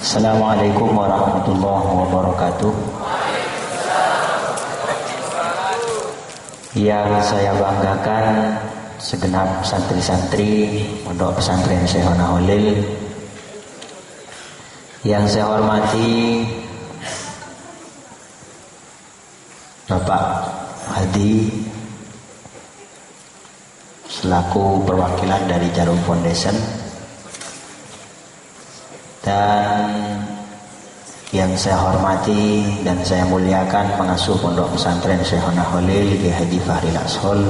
Assalamualaikum warahmatullahi wabarakatuh. Yang saya banggakan segenap santri-santri Pondok Pesantren Syekhona Holil. Yang saya hormati Bapak Hadi selaku perwakilan dari Jarum Foundation, dan yang saya hormati dan saya muliakan pengasuh Pondok Pesantren Syekhona Holil Kiai Haji Fahril Ashol,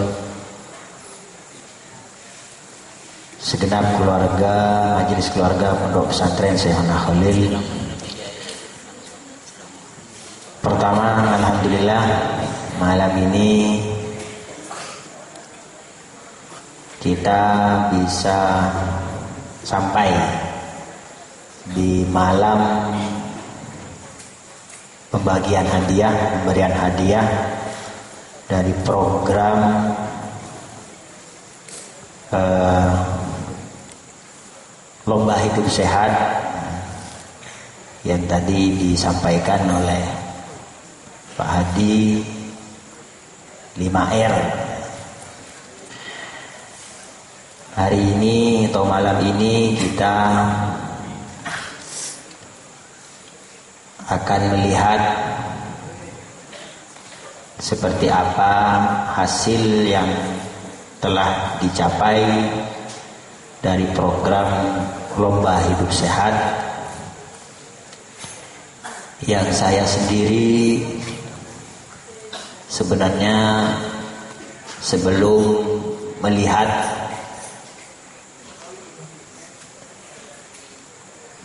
segenap keluarga, majelis keluarga Pondok Pesantren Syekhona Holil. Pertama, alhamdulillah malam ini kita bisa sampai di malam pembagian hadiah, pemberian hadiah dari program Lomba Hidup Sehat yang tadi disampaikan oleh Pak Hadi 5R. Hari ini atau malam ini kita akan melihat seperti apa hasil yang telah dicapai dari program Lomba Hidup Sehat yang saya sendiri sebenarnya sebelum melihat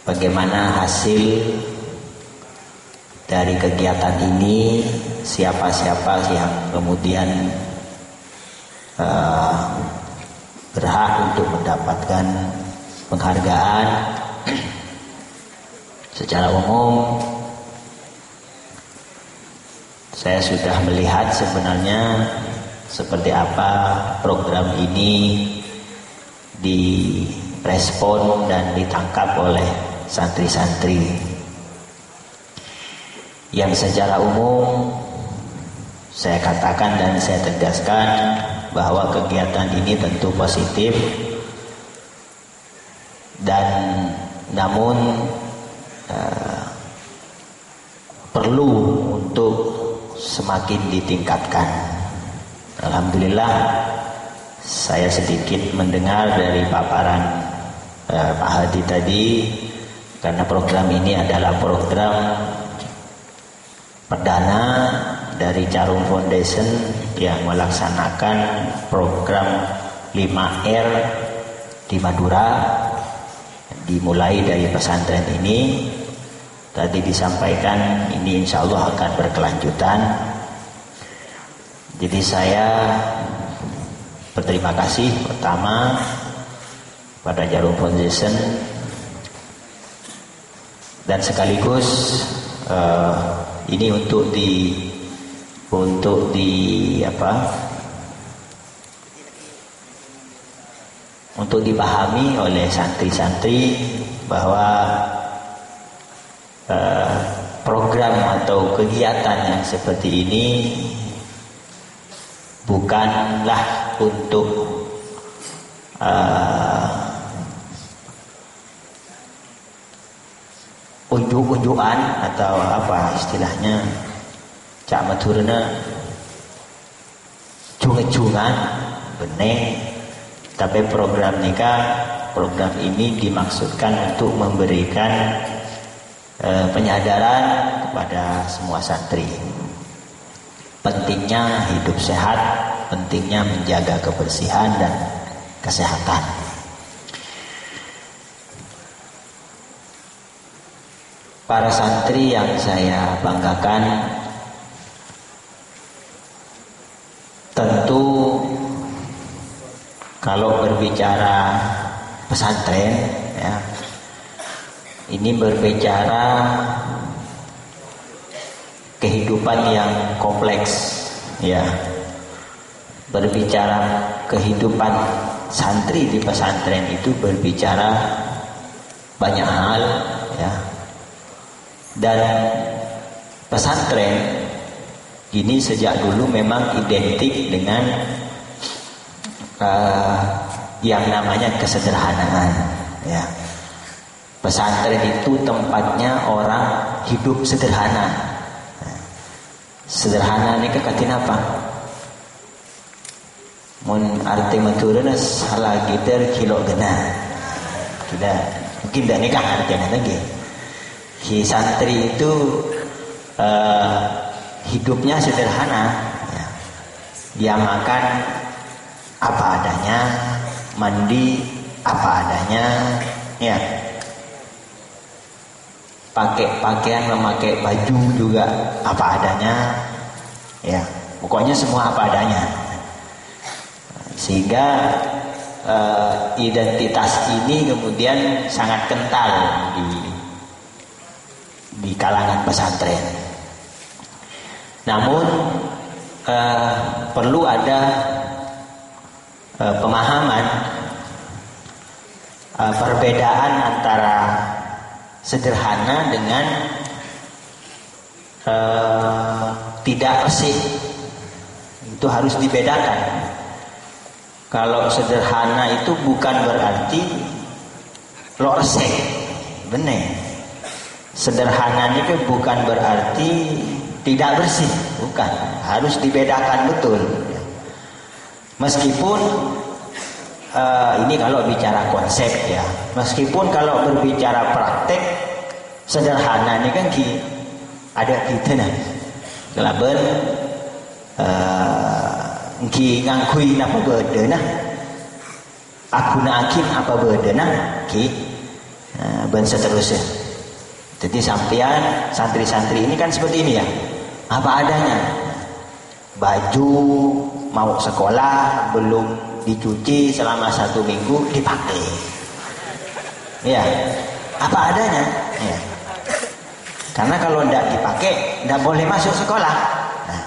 bagaimana hasil dari kegiatan ini, siapa-siapa yang kemudian berhak untuk mendapatkan penghargaan secara umum, saya sudah melihat sebenarnya seperti apa program ini direspon dan ditangkap oleh santri-santri. Yang secara umum saya katakan dan saya tegaskan bahwa kegiatan ini tentu positif, dan namun perlu untuk semakin ditingkatkan. Alhamdulillah saya sedikit mendengar dari paparan Pak Hadi tadi, karena program ini adalah program perdana dari Jarum Foundation yang melaksanakan program 5R di Madura, dimulai dari pesantren ini. Tadi disampaikan ini insya Allah akan berkelanjutan. Jadi saya berterima kasih pertama pada Jarum Foundation, dan sekaligus ini untuk dipahami oleh santri-santri bahwa program atau kegiatan yang seperti ini bukanlah untuk unjuk-unjukan atau apa istilahnya, cak maturna cungan-cungan benih, tapi program ini dimaksudkan untuk memberikan penyadaran kepada semua santri, pentingnya hidup sehat, pentingnya menjaga kebersihan dan kesehatan. Para santri yang saya banggakan, tentu kalau berbicara pesantren ya, ini berbicara kehidupan yang kompleks ya, berbicara kehidupan santri di pesantren itu berbicara banyak hal, ya. Dan pesantren ini sejak dulu memang identik dengan yang namanya kesederhanaan, ya. Pesantren itu tempatnya orang hidup sederhana. Sederhana ini kekatin apa? Mun arti maturana salah gitar kilo gena. Tidak, mungkin tidak nikah artinya lagi. Si santri itu hidupnya sederhana, ya. Dia makan apa adanya, mandi apa adanya, ya. Pakai pakaian, memakai baju juga apa adanya, ya. Pokoknya semua apa adanya. Sehingga identitas ini kemudian sangat kental di kalangan pesantren. Namun perlu ada pemahaman perbedaan antara sederhana dengan tidak resik. Itu harus dibedakan. Kalau sederhana itu bukan berarti lo resik, bener. Sederhana itu bukan berarti tidak bersih, bukan. Harus dibedakan betul. Meskipun ini kalau bicara konsep, ya. Meskipun kalau berbicara praktek, sederhana ini kan ada kita nah. Kelaben ki ngangkui apa beda nah. Aku nakin apa beda nah ki ben seterusnya. Jadi sampean santri-santri ini kan seperti ini ya. Apa adanya. Baju mau sekolah belum dicuci selama 1 minggu dipakai. Ya, apa adanya. Ya. Karena kalau tidak dipakai, tidak boleh masuk sekolah. Nah,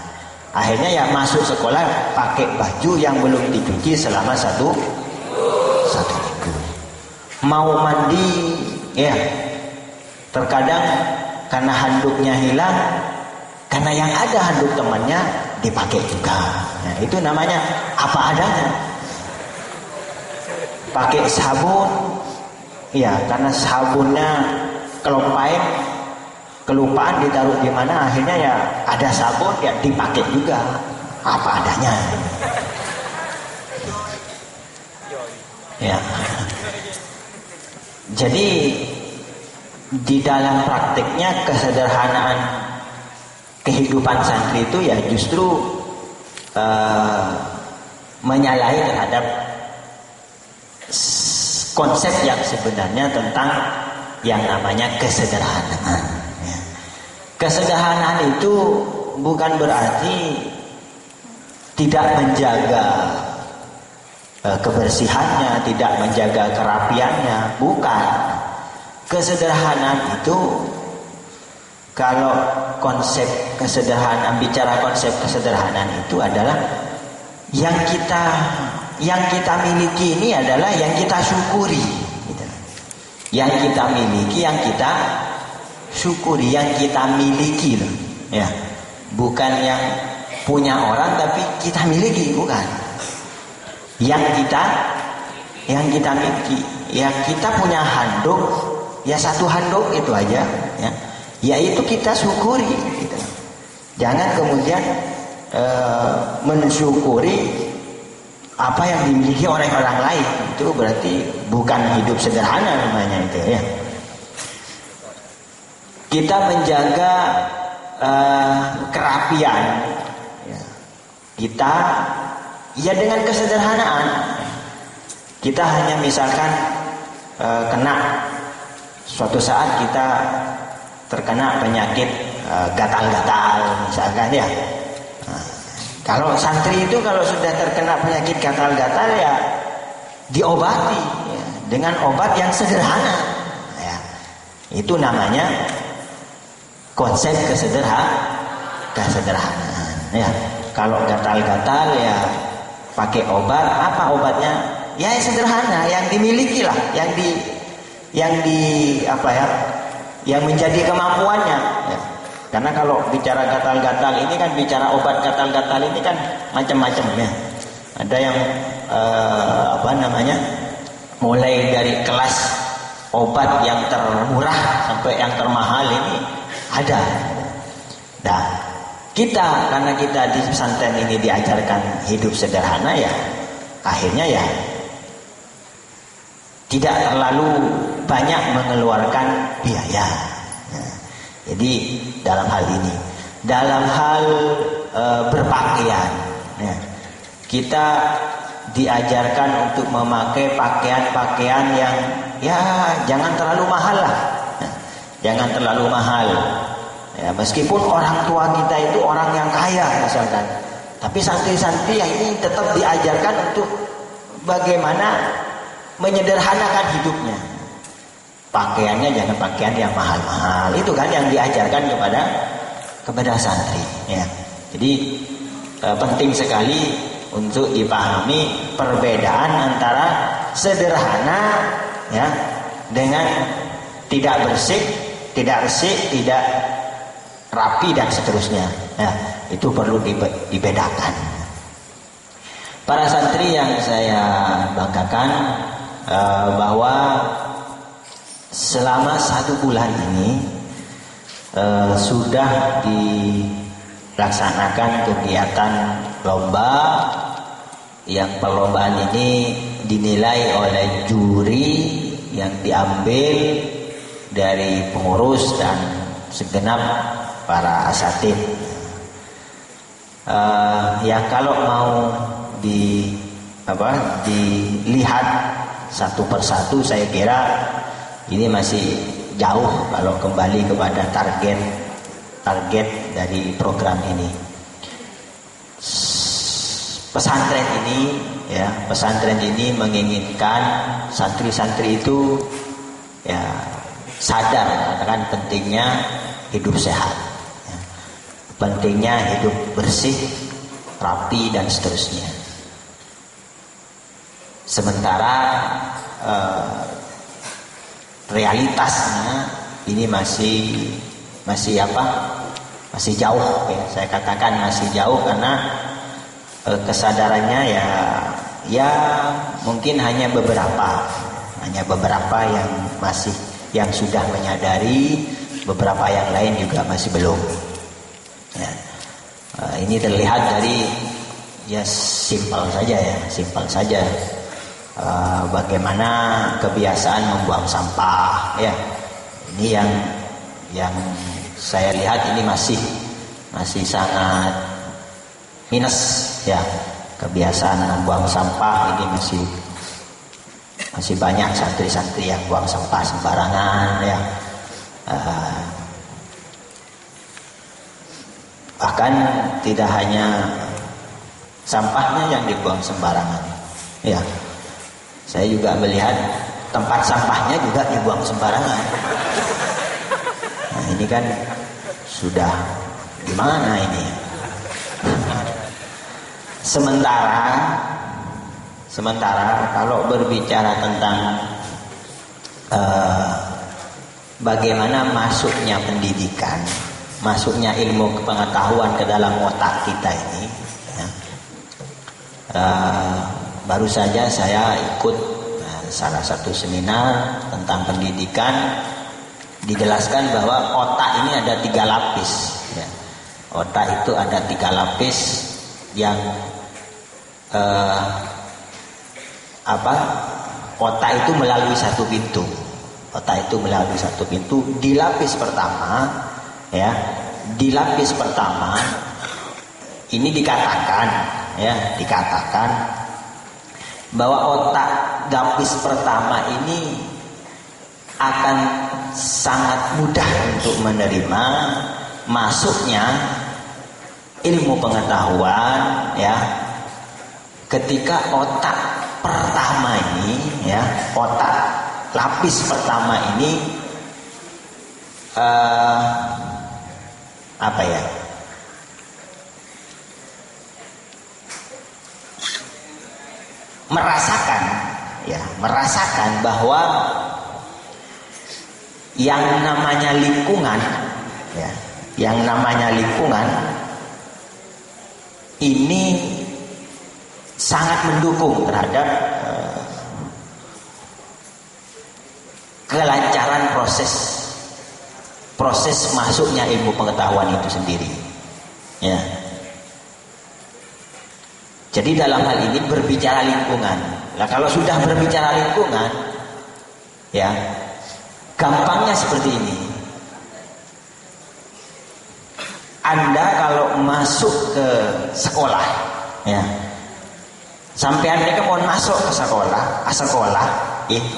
akhirnya ya masuk sekolah pakai baju yang belum dicuci selama 1 minggu. Mau mandi, ya. Terkadang karena handuknya hilang, karena yang ada handuk temannya dipakai juga. Nah, itu namanya apa adanya. Pakai sabun, ya karena sabunnya kelupaan ditaruh di mana, akhirnya ya ada sabun ya dipakai juga apa adanya. Ya. Jadi di dalam praktiknya kesederhanaan kehidupan santri itu ya justru menyalahi terhadap konsep yang sebenarnya tentang yang namanya kesederhanaan. Ya. Kesederhanaan itu bukan berarti tidak menjaga kebersihannya, tidak menjaga kerapiannya, bukan. Kesederhanaan itu kalau konsep kesederhanaan, bicara konsep kesederhanaan itu adalah yang kita miliki ini adalah yang kita syukuri. Gitu. Yang kita miliki, yang kita syukuri, yang kita miliki, loh. Ya, bukan yang punya orang tapi kita miliki, bukan. Yang kita miliki, ya kita punya handuk. Ya 1 handuk itu aja, ya. Ya itu kita syukuri. Gitu. Jangan kemudian mensyukuri apa yang dimiliki oleh orang lain. Itu berarti bukan hidup sederhana namanya itu, ya. Kita menjaga kerapian, ya. Kita ya dengan kesederhanaan. Kita hanya misalkan kena suatu saat kita terkena penyakit gatal-gatal misalkan, ya. Nah, kalau santri itu kalau sudah terkena penyakit gatal-gatal ya diobati, ya, dengan obat yang sederhana, ya. Itu namanya konsep kesederhanaan, ya. Kalau gatal-gatal ya pakai obat. Apa obatnya? ya sederhana, yang dimiliki lah, yang menjadi kemampuannya. Ya. Karena kalau bicara gatal-gatal ini kan, bicara obat gatal-gatal ini kan macam-macam ya. Ada yang mulai dari kelas obat yang termurah sampai yang termahal ini ada. Nah, karena kita di pesantren ini diajarkan hidup sederhana ya, akhirnya ya tidak terlalu banyak mengeluarkan biaya. Nah, jadi dalam hal ini, dalam hal berpakaian, ya, kita diajarkan untuk memakai pakaian-pakaian yang ya jangan terlalu mahal lah, jangan terlalu mahal. Ya, meskipun orang tua kita itu orang yang kaya misalkan, tapi santri-santri yang ini tetap diajarkan untuk bagaimana menyederhanakan hidupnya. Pakaiannya jangan pakaian yang mahal-mahal, itu kan yang diajarkan kepada santri. Ya, jadi penting sekali untuk dipahami perbedaan antara sederhana ya dengan tidak bersih, tidak resik, tidak rapi dan seterusnya. Ya, itu perlu dibedakan. Para santri yang saya banggakan, bahwa selama 1 bulan ini sudah dilaksanakan kegiatan lomba, yang perlombaan ini dinilai oleh juri yang diambil dari pengurus dan segenap para asatid. Ya kalau mau dilihat satu persatu, saya kira ini masih jauh kalau kembali kepada target dari program ini. Pesantren ini menginginkan santri-santri itu ya sadar akan pentingnya hidup sehat, ya, pentingnya hidup bersih, rapi dan seterusnya. Sementara realitasnya ini masih jauh ya, saya katakan masih jauh, karena kesadarannya ya mungkin hanya beberapa yang sudah menyadari, beberapa yang lain juga masih belum. Ya. Ini terlihat dari ya simpel saja. Bagaimana kebiasaan membuang sampah ya. Ini yang saya lihat ini masih sangat minus ya. Kebiasaan membuang sampah ini masih banyak santri-santri yang buang sampah sembarangan ya. Bahkan tidak hanya sampahnya yang dibuang sembarangan ya, saya juga melihat tempat sampahnya juga dibuang sembarangan. Nah ini kan sudah gimana ini? Sementara kalau berbicara tentang bagaimana masuknya pendidikan, masuknya ilmu pengetahuan ke dalam otak kita ini ya, baru saja saya ikut salah satu seminar tentang pendidikan. Dijelaskan bahwa otak ini ada 3 lapis ya. Otak itu ada 3 lapis yang otak itu melalui satu pintu. Di lapis pertama ya, ini dikatakan bahwa otak lapis pertama ini akan sangat mudah untuk menerima masuknya ilmu pengetahuan ya, ketika otak pertama ini ya, otak lapis pertama ini merasakan merasakan bahwa yang namanya lingkungan, ya, yang namanya lingkungan ini sangat mendukung terhadap kelancaran proses masuknya ilmu pengetahuan itu sendiri. Ya. Jadi dalam hal ini berbicara lingkungan. Nah, kalau sudah berbicara lingkungan, ya, gampangnya seperti ini. Anda kalau masuk ke sekolah, ya, sampai mereka mau masuk ke sekolah,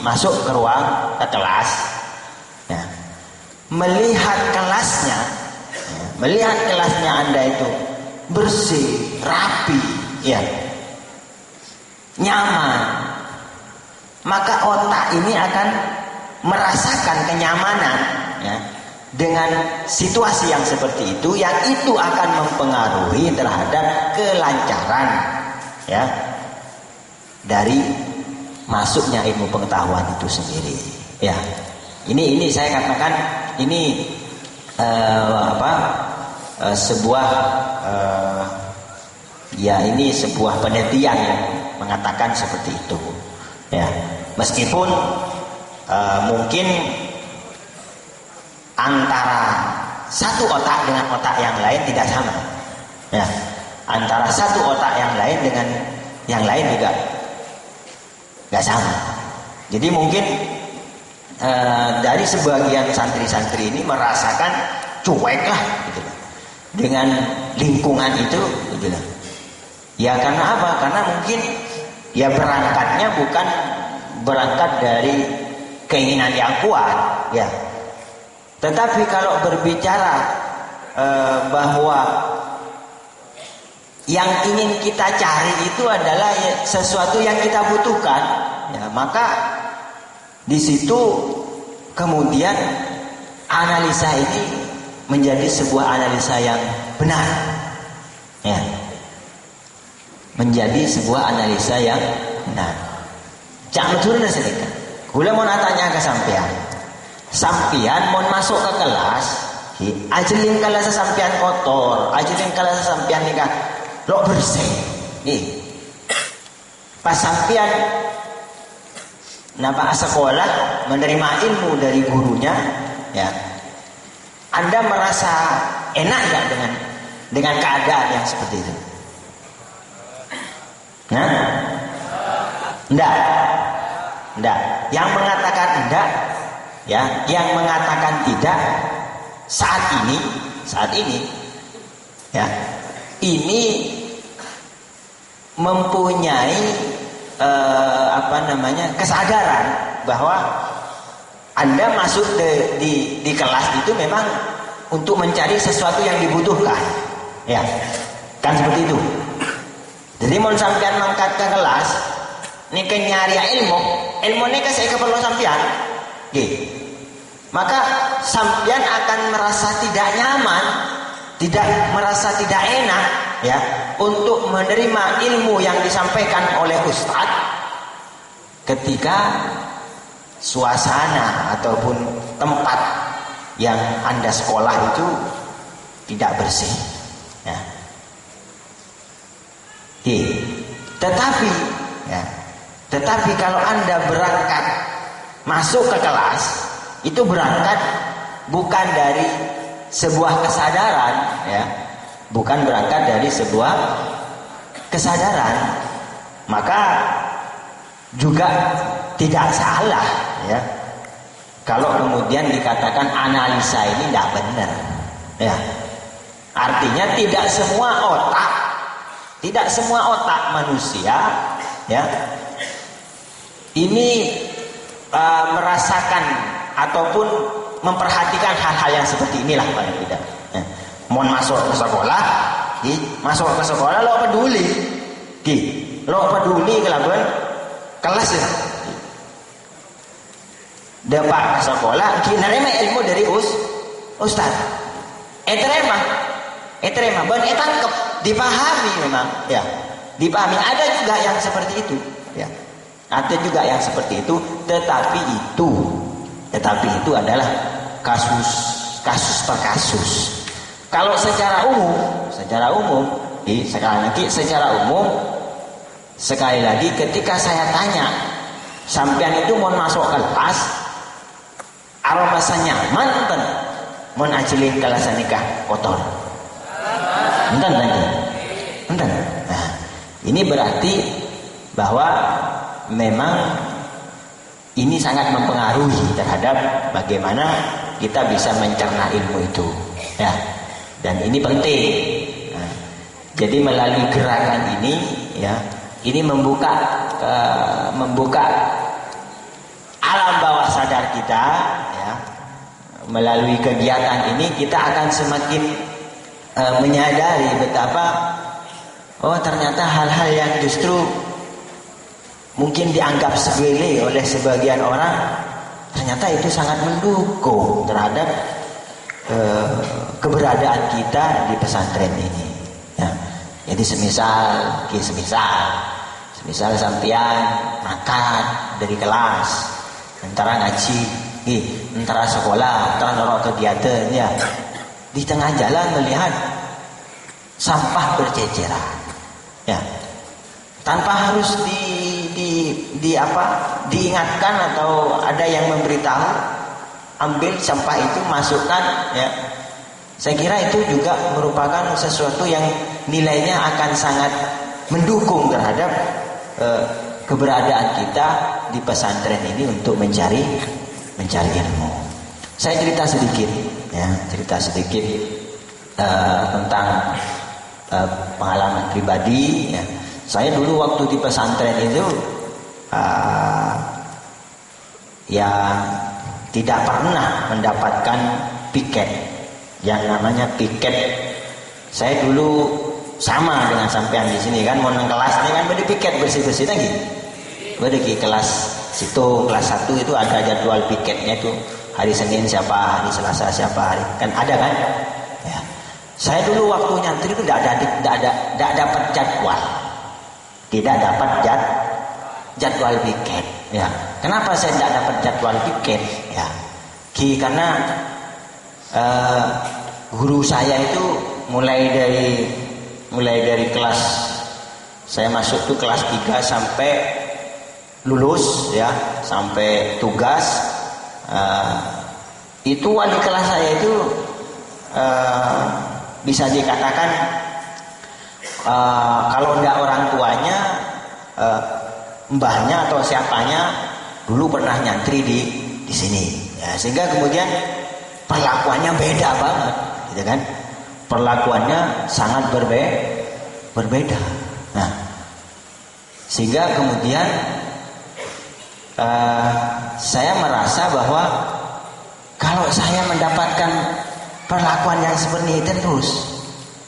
masuk ke ruang ke kelas, ya, melihat kelasnya Anda itu bersih, rapi, ya, nyaman, maka otak ini akan merasakan kenyamanan, ya, dengan situasi yang seperti itu, yang itu akan mempengaruhi terhadap kelancaran, ya, dari masuknya ilmu pengetahuan itu sendiri. Ya, ini saya katakan ini sebuah ini sebuah penelitian yang mengatakan seperti itu. Ya, meskipun mungkin antara satu otak dengan otak yang lain tidak sama. Ya, antara satu otak yang lain dengan yang lain juga nggak sama. Jadi mungkin dari sebagian santri-santri ini merasakan cuek lah, gitu lah, dengan lingkungan itu, gitu lah. Ya karena apa? Karena mungkin ya berangkatnya bukan berangkat dari keinginan yang kuat, ya. Tetapi kalau berbicara bahwa yang ingin kita cari itu adalah sesuatu yang kita butuhkan, ya, maka di situ kemudian analisa ini menjadi sebuah analisa yang benar, ya, menjadi sebuah analisa yang benar. Jangan turun sedikit. Gula mau tanya ke sampean mau masuk ke kelas, ajelin kelas sampean kotor, ajelin kelas sampean nikah lo bersih, pas sampean napa sekolah menerima ilmu dari gurunya, ya, Anda merasa enak nggak dengan keadaan yang seperti itu? Nah, enggak. Yang mengatakan enggak, ya, yang mengatakan tidak saat ini, ya, ini mempunyai kesadaran bahwa Anda masuk di kelas itu memang untuk mencari sesuatu yang dibutuhkan, ya, kan seperti itu. Jadi mau sampean mangkat ke kelas, nih nyari ilmu nih saya perlu sampean, gitu. Maka sampean akan merasa tidak nyaman, merasa tidak enak, ya, untuk menerima ilmu yang disampaikan oleh ustadz ketika suasana ataupun tempat yang Anda sekolah itu tidak bersih, ya. Tetapi kalau Anda berangkat masuk ke kelas, itu berangkat bukan dari sebuah kesadaran, ya, bukan berangkat dari sebuah kesadaran, maka juga tidak salah, ya, kalau kemudian dikatakan analisa ini tidak benar, ya. Artinya tidak semua otak manusia, ya, ini merasakan ataupun memperhatikan hal-hal yang seperti inilah paling tidak. Ya. Mau masuk ke sekolah, lo peduli, kelakuan kelas ya. Dapat ke sekolah, nerima ilmu dari ustaz. Terima, ban tangkep, dipahami memang, ya, dipahami. Ada juga yang seperti itu, ya. Ada juga yang seperti itu, tetapi itu adalah kasus per kasus. Kalau secara umum, sekali lagi ketika saya tanya, sampean itu mau masuk kelas, aromasa nyaman enten, mau ajilin kelas nikah kotor, enten. Nah, ini berarti bahwa memang ini sangat mempengaruhi terhadap bagaimana kita bisa mencerna ilmu itu, ya. Dan ini penting. Nah, jadi melalui gerakan ini, ya, ini membuka alam bawah sadar kita, ya. Melalui kegiatan ini kita akan semakin menyadari betapa ternyata hal-hal yang justru mungkin dianggap sepele oleh sebagian orang, ternyata itu sangat mendukung terhadap keberadaan kita di pesantren ini, ya. Jadi semisal sampean makan dari kelas, antara ngaji, antara sekolah, antara norok kegiatan, ya, di tengah jalan melihat sampah berceceran, ya, tanpa harus diingatkan atau ada yang memberitahu, ambil sampah itu, masukkan, ya. Saya kira itu juga merupakan sesuatu yang nilainya akan sangat mendukung terhadap keberadaan kita di pesantren ini untuk mencari ilmu. Saya cerita sedikit tentang pengalaman pribadi, ya. Saya dulu waktu di pesantren itu ya tidak pernah mendapatkan piket, yang namanya piket. Saya dulu sama dengan sampean di sini kan, mau nang kelas ini kan beda piket bersih-bersih lagi. Beda di kelas situ, kelas 1 itu ada jadwal piketnya itu. Hari Senin siapa, hari Selasa siapa, hari kan ada kan? Ya. Saya dulu waktu nyantri itu tidak dapat jadwal. Tidak dapat jadwal piket, ya. Kenapa saya tidak dapat jadwal piket? Ya, karena guru saya itu mulai dari kelas saya masuk tuh kelas 3 sampai lulus, ya, sampai tugas, itu wali kelas saya itu bisa dikatakan kalau enggak orang tuanya, mbahnya atau siapanya dulu pernah nyantri di sini, ya, sehingga kemudian perlakuannya beda banget, gitu kan? Perlakuannya sangat berbeda. Nah, sehingga kemudian saya merasa bahwa kalau saya mendapatkan perlakuan yang seperti itu terus,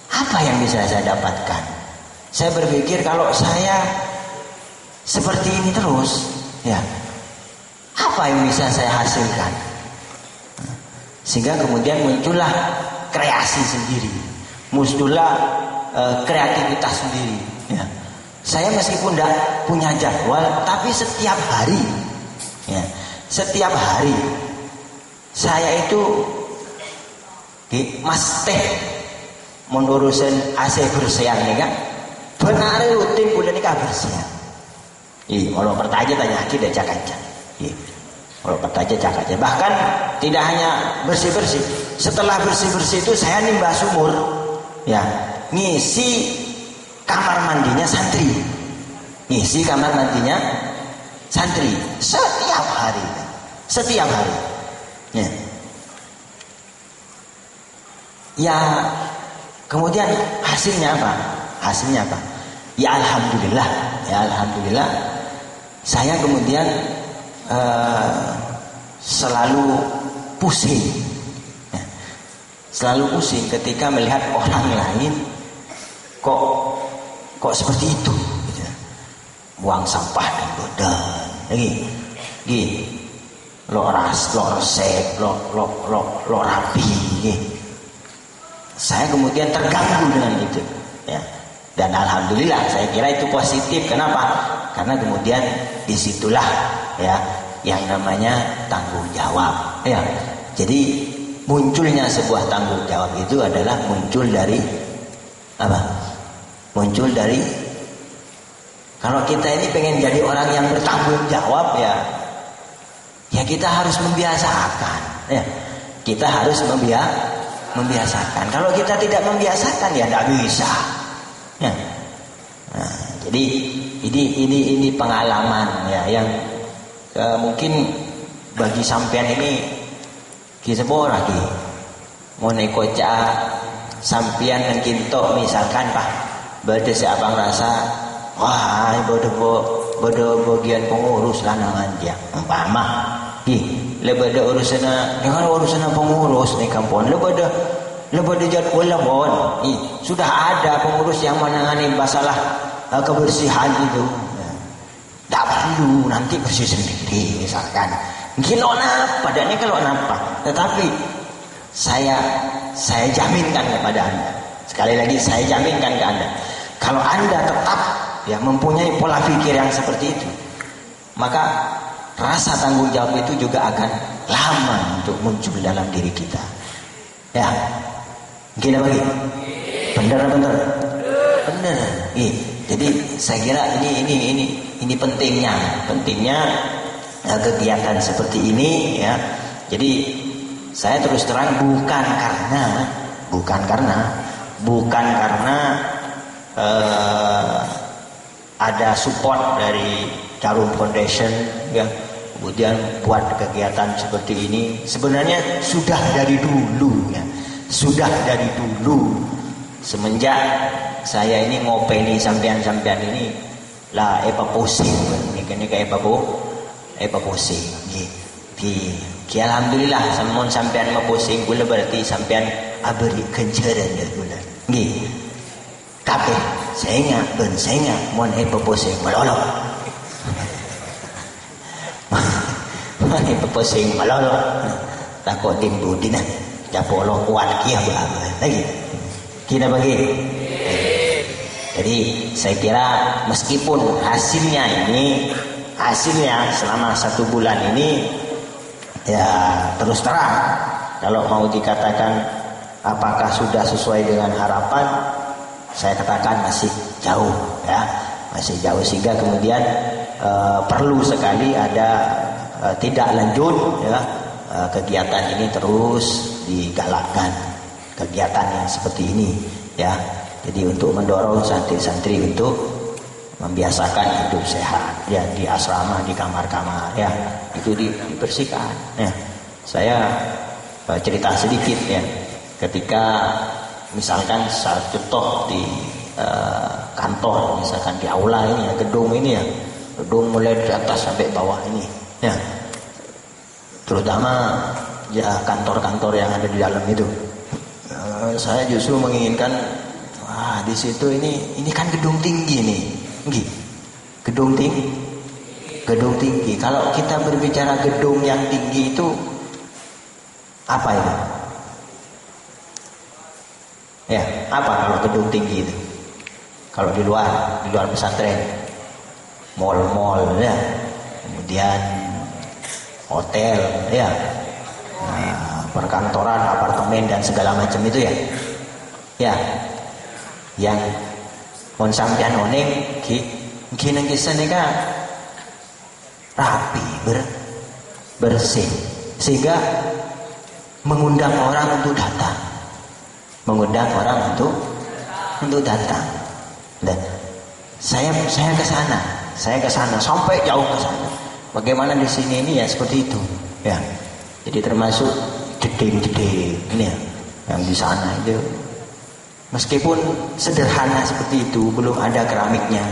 apa yang bisa saya dapatkan? Saya berpikir kalau saya seperti ini terus, ya, apa yang bisa saya hasilkan? Sehingga kemudian muncullah kreasi sendiri, muncullah kreativitas sendiri, ya. Saya meskipun tidak punya jadwal, tapi setiap hari, ya, saya itu mas teh mengurusin AC bersihan, ya kan? Benar rutin bulan ini bersihan. Kalau pertanya tanya kita cakacan. Kalau pertanya cakacan. Bahkan tidak hanya bersih-bersih. Setelah bersih-bersih itu saya nimbah sumur, ya, ngisi kamar mandinya santri. Setiap hari. Ya, kemudian hasilnya apa? Ya alhamdulillah. Saya kemudian selalu pusing ketika melihat orang lain kok seperti itu, gitu. Buang sampah dan bodan, lo resep, lo rapi, gitu. Saya kemudian terganggu dengan itu, ya. Dan alhamdulillah saya kira itu positif. Kenapa? Karena kemudian disitulah ya yang namanya tanggung jawab. Ya, jadi munculnya sebuah tanggung jawab itu adalah muncul dari apa? Muncul dari kalau kita ini pengen jadi orang yang bertanggung jawab ya kita harus membiasakan. Ya, kita harus membiasakan. Kalau kita tidak membiasakan ya tidak bisa. Ya. Nah, jadi ini pengalaman ya yang mungkin bagi sampean ini kita lagi mau nekoca sampean dan kinto misalkan Pak berde abang rasa wah bodo bagian pengurus lanangan dia umpama lebih ada urusan pengurus nih kampung lebih ada jadwal labon sudah ada pengurus yang menangani masalah kebersihan itu. Tak perlu nanti bersih sendiri misalkan. Kilo napa, padanya kalau napa. Tetapi saya jaminkan kepada Anda. Sekali lagi saya jaminkan ke Anda. Kalau Anda tetap ya mempunyai pola pikir yang seperti itu, maka rasa tanggung jawab itu juga akan lama untuk muncul dalam diri kita. Ya. Gila bagi. Benar. Benar. Jadi saya kira ini pentingnya kegiatan seperti ini ya. Jadi saya terus terang bukan karena ada support dari Jarum Foundation ya, kemudian buat kegiatan seperti ini. Sebenarnya sudah dari dulu ya, semenjak saya ini ngopeni sampean-sampean ini lah pusing ini kayak pusing ki alhamdulillah sampun sampean mau pusing kula berarti sampean aberi kenceran kula nggih kabeh saya mon pusing malolo pusing malolo takut dimbudina japolo kuat kia lagi kita bagi. Jadi saya kira meskipun hasilnya selama 1 bulan ini ya terus terang kalau mau dikatakan apakah sudah sesuai dengan harapan, saya katakan masih jauh ya, masih jauh sehingga kemudian perlu sekali ada tidak lanjut ya kegiatan ini terus digalakkan kegiatan yang seperti ini ya. Jadi untuk mendorong santri-santri untuk membiasakan hidup sehat ya di asrama, di kamar-kamar ya, itu dibersihkan ya. Saya cerita sedikit ya, ketika misalkan saya contoh di kantor, misalkan di aula ini ya, gedung ini ya, gedung mulai dari atas sampai bawah ini ya, terutama ya kantor-kantor yang ada di dalam itu, saya justru menginginkan di situ ini kan gedung tinggi nih, gedung tinggi. Kalau kita berbicara gedung yang tinggi itu apa itu? Ya, apa kalau gedung tinggi itu? Kalau di luar pesantren, mall ya, kemudian hotel ya, perkantoran, apartemen dan segala macam itu ya, ya. Yang mon sampean oneng ki nang kisan nika rapi bersih sehingga mengundang orang untuk datang, dan saya ke sana sampai jauh ke sana. Bagaimana di sini ini ya seperti itu ya. Jadi termasuk jeding-jeding ini ya, yang di sana itu meskipun sederhana seperti itu, belum ada keramiknya,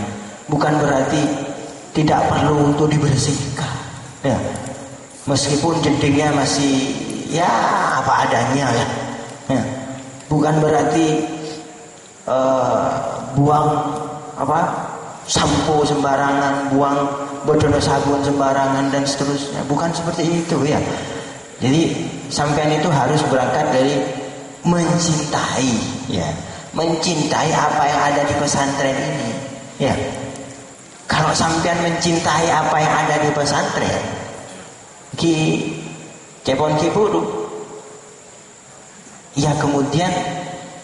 bukan berarti tidak perlu untuk dibersihkan ya. Meskipun jedingnya masih ya apa adanya ya, bukan berarti buang sampo sembarangan, buang bodono sabun sembarangan dan seterusnya, bukan seperti itu ya. Jadi sampean itu harus berangkat dari mencintai ya, mencintai apa yang ada di pesantren ini. Ya. Kalau sampean mencintai apa yang ada di pesantren, ki cepon ki buruk. Ya kemudian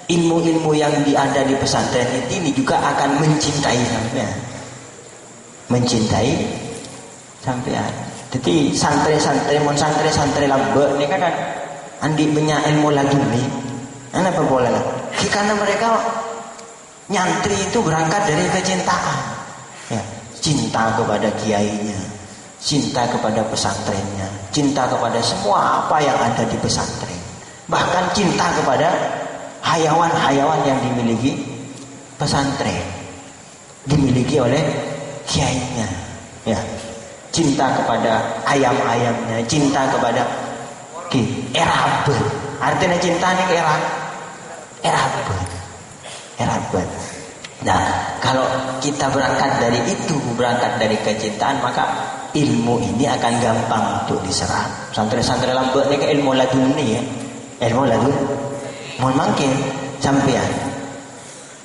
ilmu-ilmu yang ada di pesantren ini juga akan mencintai sampean. Mencintai sampean. Jadi santri-santri lambe ini kan andi banyak ilmu laduni. Kenapa boleh lah? Karena mereka nyantri itu berangkat dari kecintaan. Ya, cinta kepada kiainya, cinta kepada pesantrennya, cinta kepada semua apa yang ada di pesantren. Bahkan cinta kepada hayawan-hayawan yang dimiliki pesantren, dimiliki oleh kiainya. Ya, cinta kepada ayam-ayamnya, cinta kepada erabe. Artinya cinta ini erabe. Nah, kalau kita berangkat dari itu, berangkat dari kecintaan, maka ilmu ini akan gampang untuk diserap. Santri-santri lambe ini ke ilmu laduni ya. Ilmu ladun, mohon mangke sampean.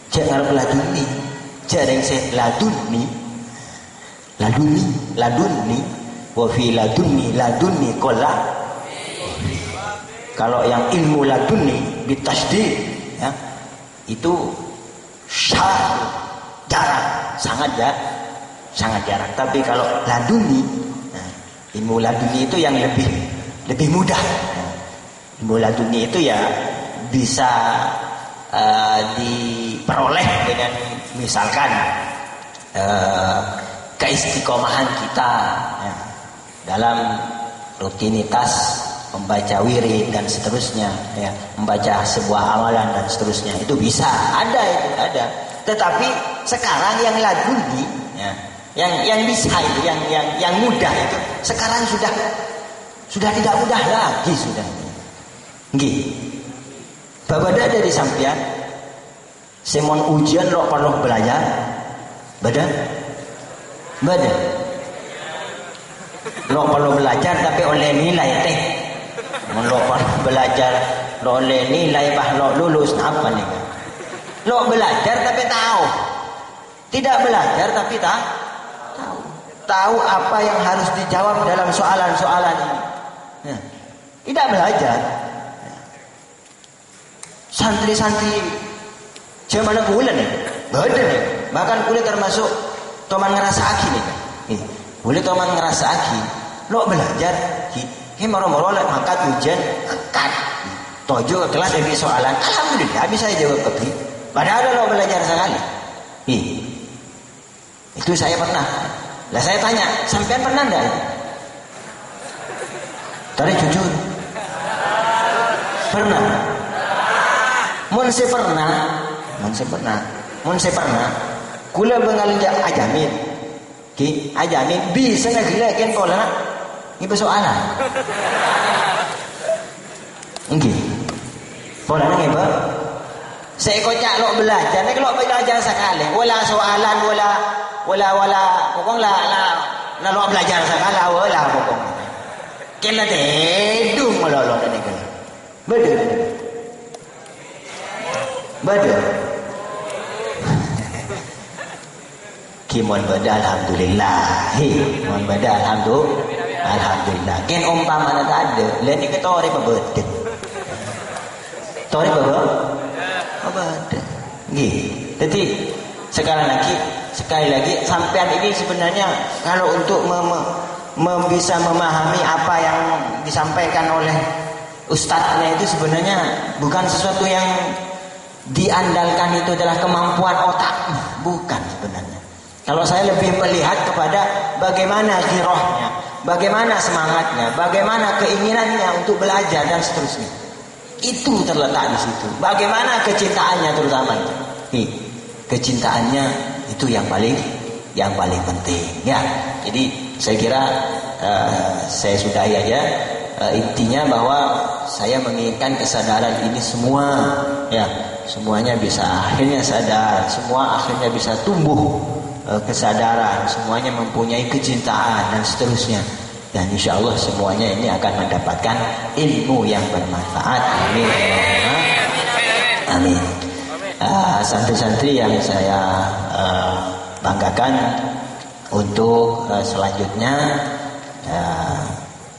Jangan ngarep laduni, jarang saya laduni, wa fi laduni kola. Kalau yang ilmu laduni bitasdid, ya, itu jarang, sangat jarang. Tapi kalau laduni, nah, ilmu laduni itu yang lebih mudah. Ilmu laduni itu ya bisa diperoleh dengan misalkan keistiqomahan kita ya, dalam rutinitas membaca wirid dan seterusnya ya, membaca sebuah amalan dan seterusnya, itu bisa ada. Tetapi sekarang yang laduni ya, yang bisa itu yang mudah itu sekarang sudah tidak mudah lagi sudah. Nggih. Babada dari sampean semon ujian lo perlu belajar. Bada. Lo perlu belajar tapi oleh nilai teh. Lo perlu belajar lo oleh nilai bah lo lulus apa nih? Lo belajar tapi tahu. Tidak belajar tapi tahu. Tahu apa yang harus dijawab dalam soalan-soalan ini. Nah, tidak belajar. Santri-santri zaman bulan nih, badan nih, bahkan kulit termasuk toman ngerasa aki nih, boleh toman ngerasa aki, lo belajar, moro-moro angkat ujian, angkat, tojo ke kelas lebih soalan, alhamdulillah bisa jawab kopi, padahal lo belajar sekali, itu saya pernah, lah saya tanya, sampean pernah enggak? Tadi jujur, pernah. Mun saya pernah. Kula bengal ajamin. Ajamin bisa ngagileken pola ni persoalan. Nggih. Pola nang iba. Saya kocak lo belajar, nek lo belajar sekali, wala soalan wala pokok la lo belajar sekali wala pokok. Kena dedung lo nek. Bada Kimon bada alhamdulillah. Mon bada alhamdulillah. Ken umpama tak ada, lain ni ketori pebeda. Tori pebeda. Nggih. Jadi sekali lagi sampean ini sebenarnya kalau untuk bisa memahami apa yang disampaikan oleh ustadznya itu sebenarnya bukan sesuatu yang diandalkan, itu adalah kemampuan otaknya, bukan sebenarnya. Kalau saya lebih melihat kepada bagaimana girohnya, bagaimana semangatnya, bagaimana keinginannya untuk belajar dan seterusnya. Itu terletak di situ. Bagaimana kecintaannya terutama itu. Kecintaannya itu yang paling penting ya. Jadi saya kira saya sudahi aja. Intinya bahwa saya menginginkan kesadaran ini semua ya, semuanya bisa akhirnya sadar, semua akhirnya bisa tumbuh kesadaran, semuanya mempunyai kecintaan dan seterusnya, dan insya Allah semuanya ini akan mendapatkan ilmu yang bermanfaat. Amin. Amin. santri-santri yang saya banggakan untuk selanjutnya